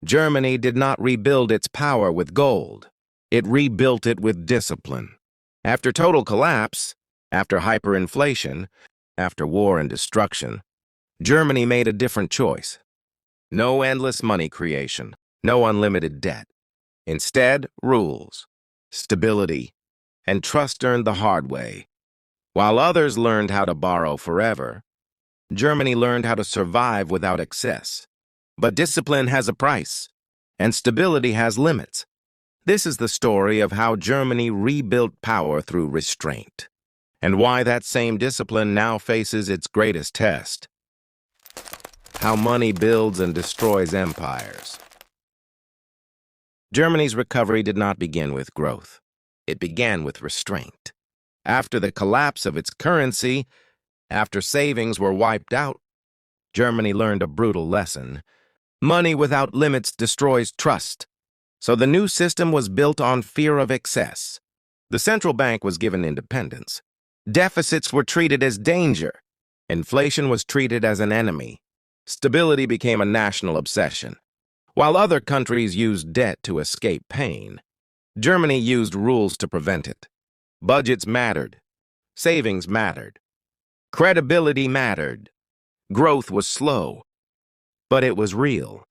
Germany did not rebuild its power with gold. It rebuilt it with discipline. After total collapse, after hyperinflation, after war and destruction, Germany made a different choice. No endless money creation, no unlimited debt. Instead, rules, stability, and trust earned the hard way. While others learned how to borrow forever, Germany learned how to survive without excess. But discipline has a price, and stability has limits. This is the story of how Germany rebuilt power through restraint, and why that same discipline now faces its greatest test. How money builds and destroys empires. Germany's recovery did not begin with growth. It began with restraint. After the collapse of its currency, after savings were wiped out, Germany learned a brutal lesson. Money without limits destroys trust. So the new system was built on fear of excess. The central bank was given independence. Deficits were treated as danger. Inflation was treated as an enemy. Stability became a national obsession. While other countries used debt to escape pain, Germany used rules to prevent it. Budgets mattered. Savings mattered. Credibility mattered. Growth was slow, but it was real.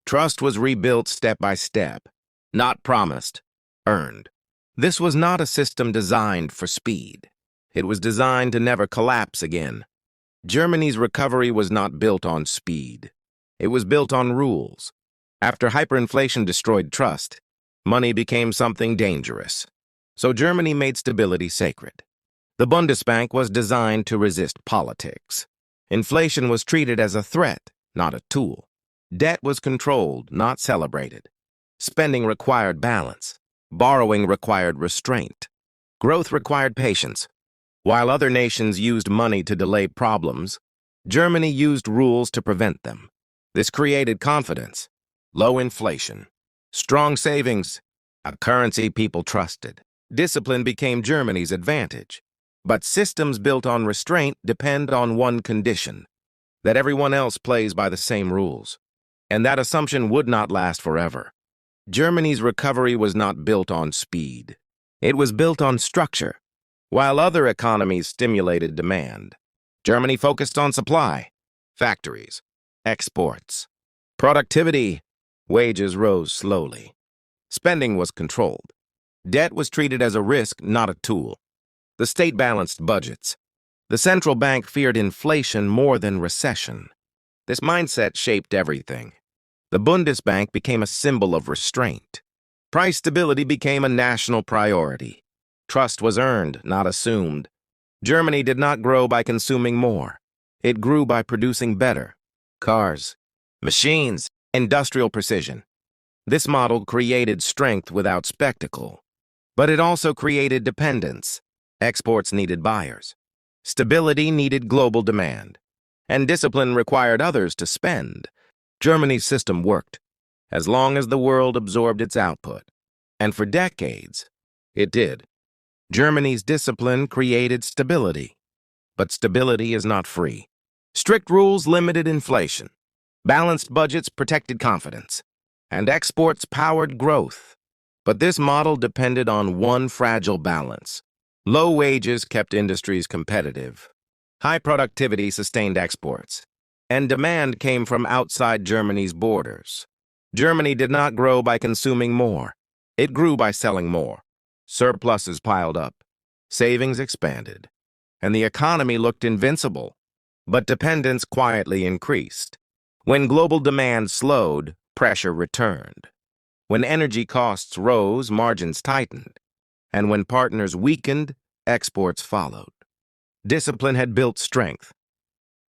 Trust was rebuilt step by step, not promised, earned. This was not a system designed for speed. It was designed to never collapse again. Germany's recovery was not built on speed. It was built on rules. After hyperinflation destroyed trust, money became something dangerous. So Germany made stability sacred. The Bundesbank was designed to resist politics. Inflation was treated as a threat, not a tool. Debt was controlled, not celebrated. Spending required balance. Borrowing required restraint. Growth required patience. While other nations used money to delay problems, Germany used rules to prevent them. This created confidence, low inflation, strong savings, a currency people trusted. Discipline became Germany's advantage. But systems built on restraint depend on one condition, that everyone else plays by the same rules. And that assumption would not last forever. Germany's recovery was not built on speed. It was built on structure. While other economies stimulated demand, Germany focused on supply, factories, exports. Productivity, wages rose slowly. Spending was controlled. Debt was treated as a risk, not a tool. The state balanced budgets. The central bank feared inflation more than recession. This mindset shaped everything. The Bundesbank became a symbol of restraint. Price stability became a national priority. Trust was earned, not assumed. Germany did not grow by consuming more. It grew by producing better. Cars, machines, industrial precision. This model created strength without spectacle. But it also created dependence. Exports needed buyers. Stability needed global demand. And discipline required others to spend. Germany's system worked, as long as the world absorbed its output. And for decades, it did. Germany's discipline created stability. But stability is not free. Strict rules limited inflation. Balanced budgets protected confidence. And exports powered growth. But this model depended on one fragile balance. Low wages kept industries competitive. High productivity sustained exports. And demand came from outside Germany's borders. Germany did not grow by consuming more. It grew by selling more. Surpluses piled up. Savings expanded. And the economy looked invincible. But dependence quietly increased. When global demand slowed, pressure returned. When energy costs rose, margins tightened. And when partners weakened, exports followed. Discipline had built strength,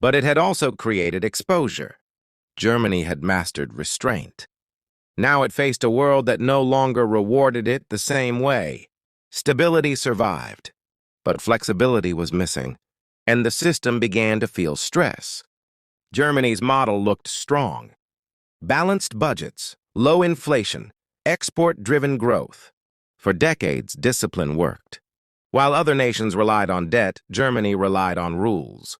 but it had also created exposure. Germany had mastered restraint. Now it faced a world that no longer rewarded it the same way. Stability survived, but flexibility was missing, and the system began to feel stress. Germany's model looked strong. Balanced budgets, low inflation, export-driven growth. For decades, discipline worked. While other nations relied on debt, Germany relied on rules.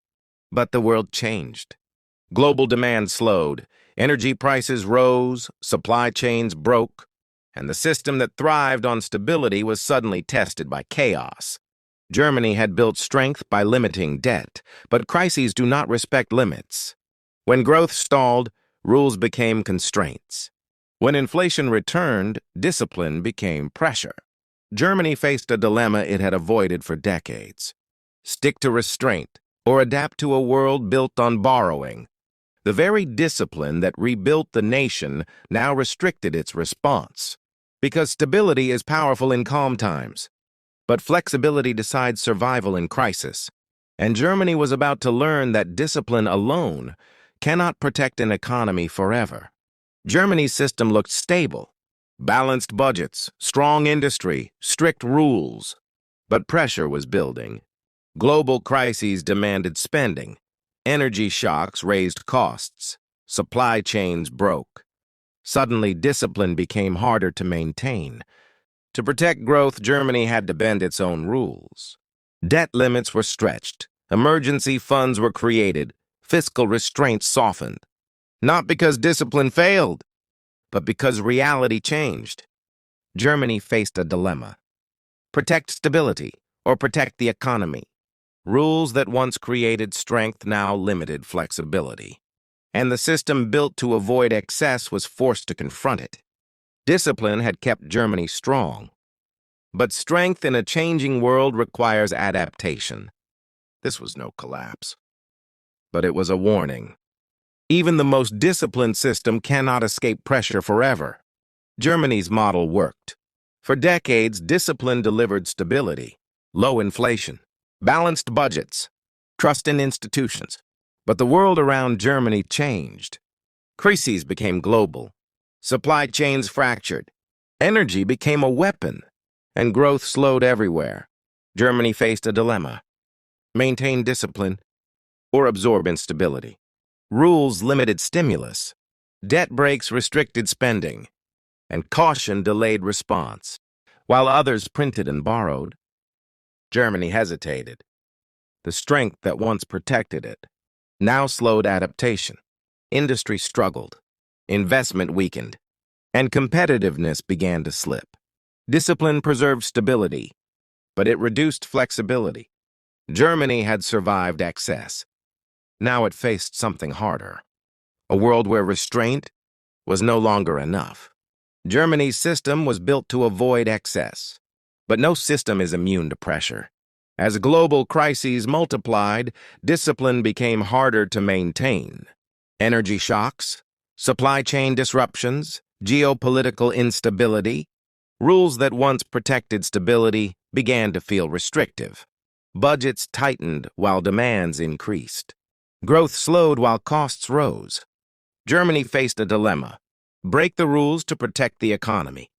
But the world changed. Global demand slowed. Energy prices rose, supply chains broke, and the system that thrived on stability was suddenly tested by chaos. Germany had built strength by limiting debt, but crises do not respect limits. When growth stalled, rules became constraints. When inflation returned, discipline became pressure. Germany faced a dilemma it had avoided for decades. Stick to restraint or adapt to a world built on borrowing. The very discipline that rebuilt the nation now restricted its response. Because stability is powerful in calm times, but flexibility decides survival in crisis. And Germany was about to learn that discipline alone cannot protect an economy forever. Germany's system looked stable. Balanced budgets, strong industry, strict rules. But pressure was building. Global crises demanded spending. Energy shocks raised costs. Supply chains broke. Suddenly, discipline became harder to maintain. To protect growth, Germany had to bend its own rules. Debt limits were stretched. Emergency funds were created. Fiscal restraints softened. Not because discipline failed, but because reality changed. Germany faced a dilemma. Protect stability or protect the economy. Rules that once created strength now limited flexibility. And the system built to avoid excess was forced to confront it. Discipline had kept Germany strong. But strength in a changing world requires adaptation. This was no collapse. But it was a warning. Even the most disciplined system cannot escape pressure forever. Germany's model worked. For decades, discipline delivered stability, low inflation, balanced budgets, trust in institutions. But the world around Germany changed. Crises became global. Supply chains fractured. Energy became a weapon, and growth slowed everywhere. Germany faced a dilemma. Maintain discipline or absorb instability. Rules limited stimulus. Debt breaks restricted spending, and caution delayed response. While others printed and borrowed, Germany hesitated. The strength that once protected it now slowed adaptation. Industry struggled. Investment weakened. And competitiveness began to slip. Discipline preserved stability, but it reduced flexibility. Germany had survived excess. Now it faced something harder. A world where restraint was no longer enough. Germany's system was built to avoid excess. But no system is immune to pressure. As global crises multiplied, discipline became harder to maintain. Energy shocks, supply chain disruptions, geopolitical instability, rules that once protected stability began to feel restrictive. Budgets tightened while demands increased. Growth slowed while costs rose. Germany faced a dilemma: break the rules to protect the economy,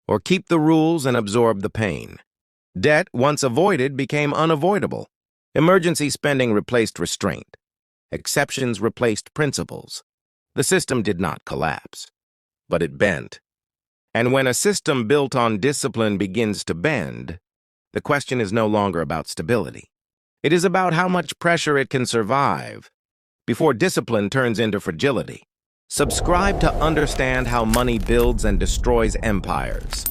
or keep the rules and absorb the pain. Debt, once avoided, became unavoidable. Emergency spending replaced restraint. Exceptions replaced principles. The system did not collapse, but it bent. And when a system built on discipline begins to bend, the question is no longer about stability. It is about how much pressure it can survive before discipline turns into fragility. Subscribe to understand how money builds and destroys empires.